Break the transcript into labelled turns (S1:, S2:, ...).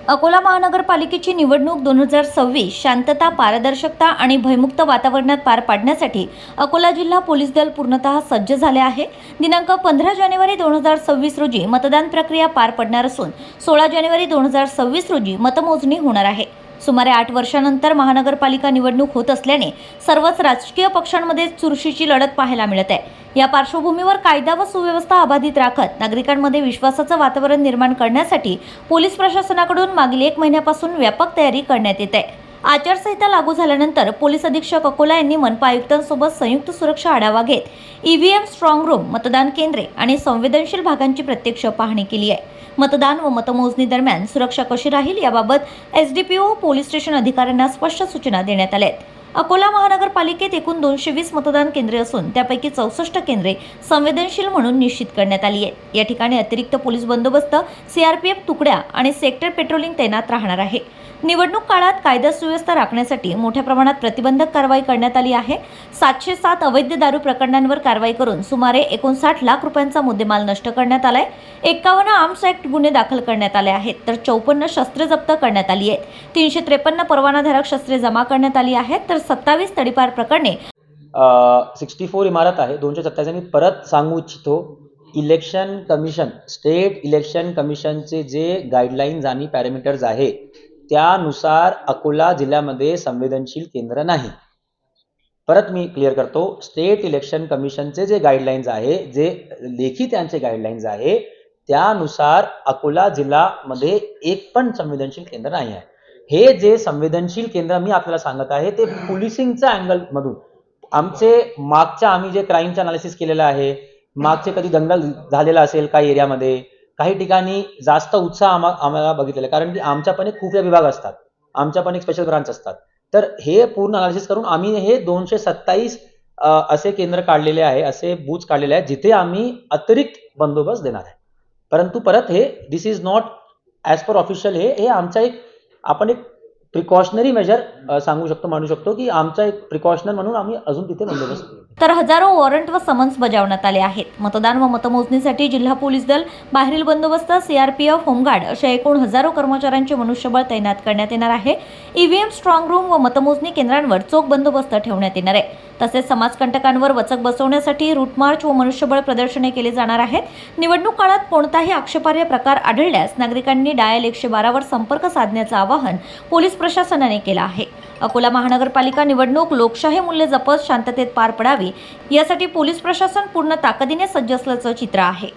S1: अकोला महानगरपालिकेची निवडणूक 2026 शांतता, पारदर्शकता आणि भयमुक्त वातावरणात पार पाडण्यासाठी अकोला जिल्हा पोलीस दल पूर्णतः सज्ज झाले आहे। दिनांक 15 जानेवारी 2026 रोजी मतदान प्रक्रिया पार पडणार असून 16 जानेवारी 2026 रोजी मतमोजणी होणार आहे। सुमारे 8 वर्षांनंतर महानगरपालिका निवडणूक होत असल्याने सर्वच राजकीय पक्षांमध्ये चुरशीची लढत पाहायला मिळत आहे। या पार्श्वभूमीवर कायदा व सुव्यवस्था अबाधित राखत नागरिकांमध्ये विश्वासाचं वातावरण निर्माण करण्यासाठी पोलीस प्रशासनाकडून मागील 1 महिन्यापासून व्यापक तयारी करण्यात येत आहे। आचारसंहिता लागू झाल्यानंतर पोलीस अधीक्षक अकोला यांनी मनपा आयुक्तांसोबत संयुक्त सुरक्षा आढावा घेत ईव्हीएम स्ट्रॉंग रूम, मतदान केंद्रे आणि संवेदनशील भागांची प्रत्यक्ष पाहणी केली आहे। मतदान व मतमोजणी दरम्यान सुरक्षा कशी राहील याबाबत एसडीपीओ पोलीस स्टेशन अधिकाऱ्यांना स्पष्ट सूचना देण्यात आल्या आहेत। अकोला महानगरपालिकेत एकूण 220 मतदान केंद्रे असून त्यापैकी 64 केंद्रे संवेदनशील म्हणून निश्चित करण्यात आली आहेत। या ठिकाणी अतिरिक्त पोलीस बंदोबस्त, सीआरपीएफ तुकड्या आणि सेक्टर पेट्रोलिंग तैनात राहणार आहे। निवडणूक काळात कायदा सुव्यवस्था राखण्यासाठी मोठ्या प्रमाणात प्रतिबंधक कारवाई करण्यात आली आहे। 707 अवैध दारू प्रकरणांवर कारवाई करून सुमारे 59 लाख रुपयांचा मुद्देमाल नष्ट करण्यात आलाय। 51 आर्म्स ऍक्ट गुन्हे दाखल करण्यात आले आहेत, तर 54 शस्त्रे जप्त करण्यात आली आहेत। 353 परवानाधारक शस्त्रे जमा करण्यात आली आहेत, तर 27 तडीपार प्रकरणे
S2: 64 इमारत आहे। 227 मी परत सांगू इच्छितो, इलेक्शन कमिशन, स्टेट इलेक्शन कमिशनचे जे गाईडलाईन्स आणि पॅरामीटर्स आहे त्यानुसार अकोला जिल्ह्यामध्ये संवेदनशील केंद्र नाही। परत मी क्लिअर करतो, स्टेट इलेक्शन कमिशनचे जे गाईडलाईन्स आहे, जे लेखी त्यांचे गाईडलाईन्स आहे त्यानुसार अकोला जिल्ह्यामध्ये एक पण संवेदनशील केंद्र नाही आहे। हे जे संवेदनशील केंद्र मी आपल्याला सांगत आहे ते पोलिसिंगच्या अँगल मधून आम्ही जे क्राईमचं अनालिसिस केलेलं आहे, मागचे कधी दंगल झालेला असेल काही एरियामध्ये, काही ठिकाणी जास्त उत्साह आम्हाला बघितलेला, कारण की आमच्या पण एक खुफिया विभाग असतात, आमच्या पण एक स्पेशल ब्रांच असतात। तर हे पूर्ण अनालिसिस करून आम्ही हे 227 असे केंद्र काढलेले आहे, असे बूथ्स काढलेले आहेत जिथे आम्ही अतिरिक्त बंदोबस्त देणार आहे। परंतु परत हे this is not as per official, हे आमचा आपण एक प्रिकॉशनरी मेजर सांगू शकतो, मानू शकतो की आमचा एक प्रिकॉशनर म्हणून आम्ही अजून तिथे बंदोबस्त
S1: तर हजारो वॉरंट व समन्स बजावण्यात आले आहेत। मतदान व मतमोजणीसाठी जिल्हा पोलीस दल, बाहेरील बंदोबस्त, सीआरपीएफ, होमगार्ड अशा एकूण हजारो कर्मचाऱ्यांचे मनुष्यबळ तैनात करण्यात येणार आहे। ईव्हीएम स्ट्रॉंग रूम व मतमोजणी केंद्रांवर चोख बंदोबस्त ठेवण्यात येणार आहे। तसेच समाजकंटकांवर वचक बसवण्यासाठी रूट मार्च व मनुष्यबळ प्रदर्शने केले जाणार आहेत। निवडणूक काळात कोणताही आक्षेपार्ह प्रकार आढळल्यास नागरिकांनी डायल 112 वर संपर्क साधण्याचे आवाहन पोलीस प्रशासनाने केले आहे। अकोला महानगरपालिका निवडणूक लोकशाही मूल्य जपत शांततेत पार पडावी यासाठी पोलीस प्रशासन पूर्ण ताकदीने सज्ज असल्याचं चित्र आहे।